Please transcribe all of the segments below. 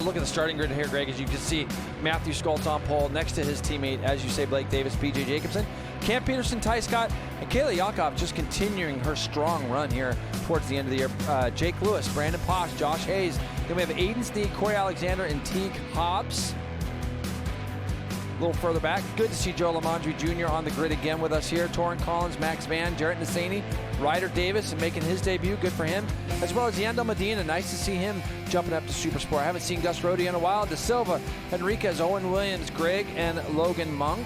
Look at the starting grid here, Greg, as you can see Matthew Skoltz on pole next to his teammate, as you say, Blake Davis, PJ Jacobsen, Cam Peterson, Ty Scott, and Kayla Yakov just continuing her strong run here towards the end of the year. Jake Lewis, Brandon Posh, Josh Hayes. Then we have Aiden Sneed, Corey Alexander, and Teague Hobbs. A little further back, good to see Joe Lamondre Jr. on the grid again with us here. Torrin Collins, Max Van, Jarrett Nassani, Ryder Davis making his debut, good for him. As well as Yandel Medina, nice to see him jumping up to Supersport. I haven't seen Gus Rodi in a while. De Silva, Henriquez, Owen Williams, Greg, and Logan Monk.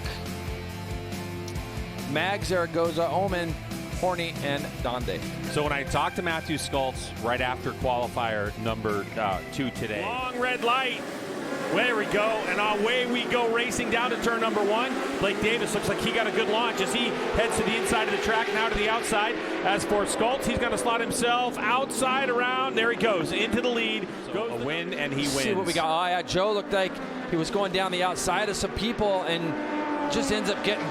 Mag, Zaragoza, Omen, Horney, and Donde. So when I talked to Matthew Skoltz right after qualifier number 2 today. Long red light. There we go, and away we go racing down to turn number 1. Blake Davis looks like he got a good launch as he heads to the inside of the track, now to the outside. As for Skoltz, he's going to slot himself outside around. There he goes, into the lead. Goes a win, and he wins. See what we got. Oh, yeah, Joe looked like he was going down the outside of some people and just ends up getting,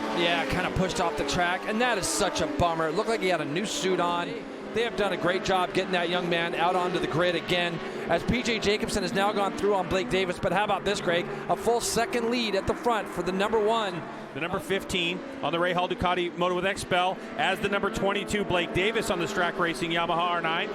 kind of pushed off the track. And that is such a bummer. It looked like he had a new suit on. They have done a great job getting that young man out onto the grid again, as PJ Jacobsen has now gone through on Blake Davis. But how about this, Greg? A full second lead at the front for the number 1. The number 15 on the Ray Hall Ducati Moto with XPEL, as the number 22 Blake Davis on the Strack Racing Yamaha R9.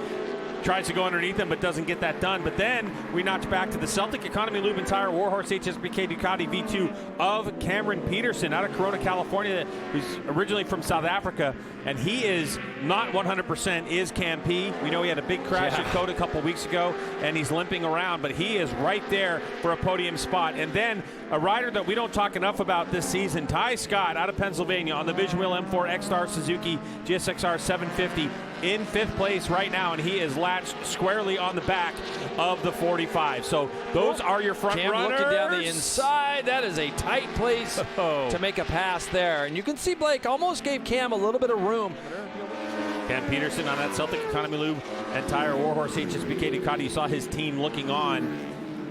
Tries to go underneath him, but doesn't get that done. But then we knocked back to the Celtic Economy Lube and Tire Warhorse HSBK Ducati V2 of Cameron Peterson out of Corona, California, who's originally from South Africa. And he is not 100% is Cam P. We know he had a big crash at Code a couple weeks ago, and he's limping around, but he is right there for a podium spot. And then a rider that we don't talk enough about this season, Ty Scott out of Pennsylvania on the Vision Wheel M4 X-Star Suzuki GSXR 750 in 5th place right now, and he is latched squarely on the back of the 45. So those are your front runners. Looking down the inside, that is a tight place to make a pass there. And you can see Blake almost gave Cam a little bit of room. Cam Peterson on that Celtic Economy Lube and Tire Warhorse HSBK Ducati. You saw his team looking on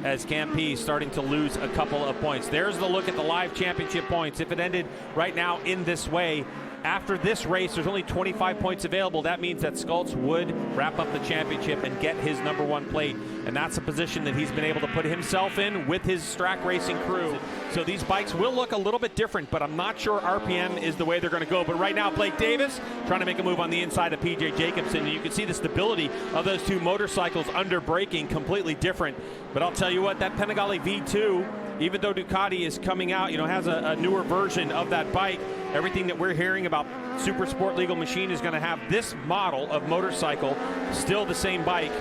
as Cam P starting to lose a couple of points. There's the look at the live championship points. If it ended right now in this way, after this race, there's only 25 points available. That means that Skoltz would wrap up the championship and get his number 1 plate. And that's a position that he's been able to put himself in with his Strack Racing crew. So these bikes will look a little bit different, but I'm not sure RPM is the way they're going to go. But right now, Blake Davis trying to make a move on the inside of PJ Jacobsen. And you can see the stability of those two motorcycles under braking, completely different. But I'll tell you what, that Panigale V2, even though Ducati is coming out, has a newer version of that bike, everything that we're hearing about Supersport Legal Machine is going to have this model of motorcycle, still the same bike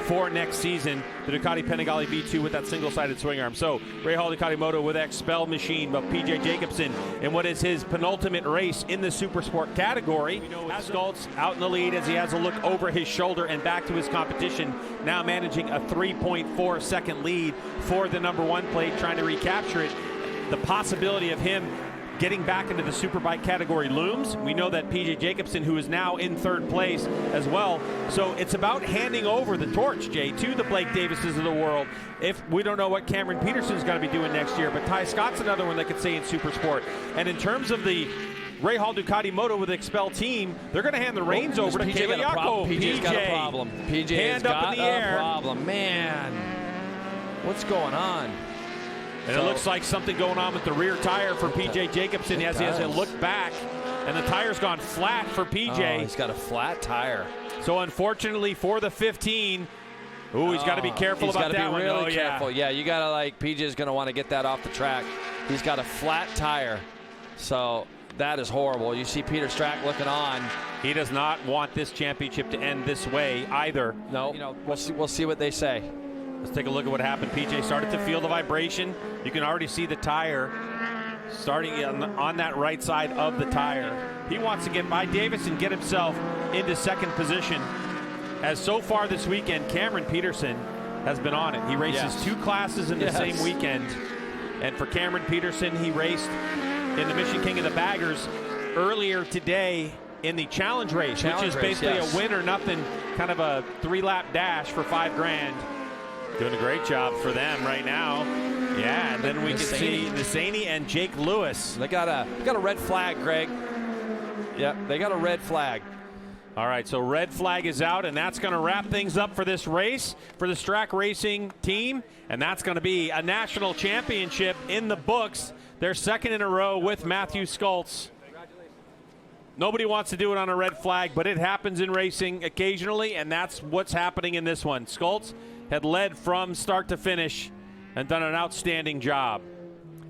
for next season, the Ducati Panigale V2 with that single-sided swing arm. So Ray Hall Ducati Moto with XPEL machine of PJ Jacobsen in what is his penultimate race in the Supersport category. Skoltz out in the lead as he has a look over his shoulder and back to his competition, now managing a 3.4 second lead for the number 1 plate, trying to recapture it. The possibility of him getting back into the Superbike category looms. We know that PJ Jacobsen, who is now in 3rd place as well. So it's about handing over the torch, Jay, to the Blake Davises of the world. If we don't know what Cameron Peterson's going to be doing next year, but Ty Scott's another one that could say in Supersport. And in terms of the Ray Hall Ducati Moto with XPEL team, they're going to hand the reins over to Kayla Yakov. PJ's got a problem. PJ hand up in the air. Problem. Man, what's going on? And it looks like something going on with the rear tire for PJ Jacobsen as he has a look back, and the tire's gone flat for PJ. Oh, he's got a flat tire. So unfortunately for the 15, he's got to be careful about that one. He's got to be really careful. Yeah, you got to PJ's going to want to get that off the track. He's got a flat tire. So that is horrible. You see Peter Strack looking on. He does not want this championship to end this way either. No, we'll see what they say. Let's take a look at what happened. PJ started to feel the vibration. You can already see the tire starting on that right side of the tire. He wants to get by Davis and get himself into 2nd position. As so far this weekend, Cameron Peterson has been on it. He races 2 classes in the same weekend. And for Cameron Peterson, he raced in the Mission King of the Baggers earlier today in the challenge race, which is basically a win or nothing, kind of a 3-lap dash for $5,000. Doing a great job for them right now. Yeah, and then we can see Nassani and Jake Lewis. They got a red flag, Greg. Yeah, they got a red flag. All right, so red flag is out, and that's going to wrap things up for this race for the Strack Racing team, and that's going to be a national championship in the books. They're second in a row with Matthew Skoltz. Nobody wants to do it on a red flag, but it happens in racing occasionally, and that's what's happening in this one. Skoltz had led from start to finish and done an outstanding job.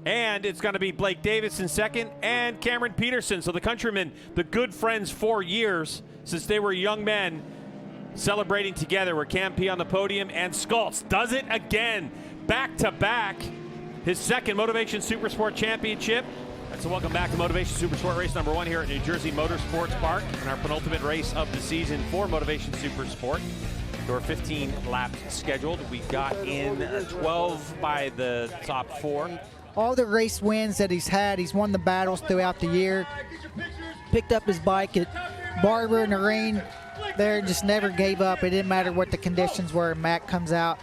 And it's going to be Blake Davis in second and Cameron Peterson. So the countrymen, the good friends for years since they were young men, celebrating together. We're Cam P on the podium, and Skoltz does it again, back to back. His second Motovation Supersport championship. So welcome back to Motovation Supersport race number 1 here at New Jersey Motorsports Park, and our penultimate race of the season for Motovation Supersport. There were 15 laps scheduled. We got in 12 by the top 4. All the race wins that he's had, he's won the battles throughout the year. Picked up his bike at Barber in the rain there, just never gave up. It didn't matter what the conditions were. Matt comes out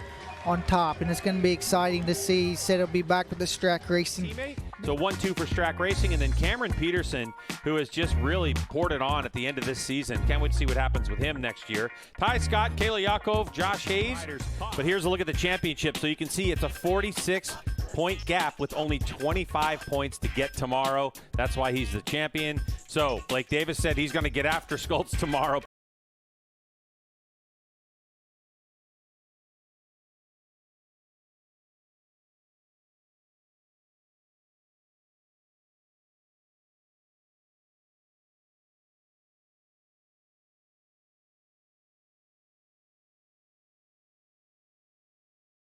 on top, and it's going to be exciting to see. He said he'll be back with the Strack Racing. So 1-2 for Strack Racing, and then Cameron Peterson, who has just really poured it on at the end of this season. Can't wait to see what happens with him next year. Ty Scott, Kayla Yakov, Josh Hayes. But here's a look at the championship. So you can see it's a 46-point gap with only 25 points to get tomorrow. That's why he's the champion. So Blake Davis said he's going to get after Skoltz tomorrow.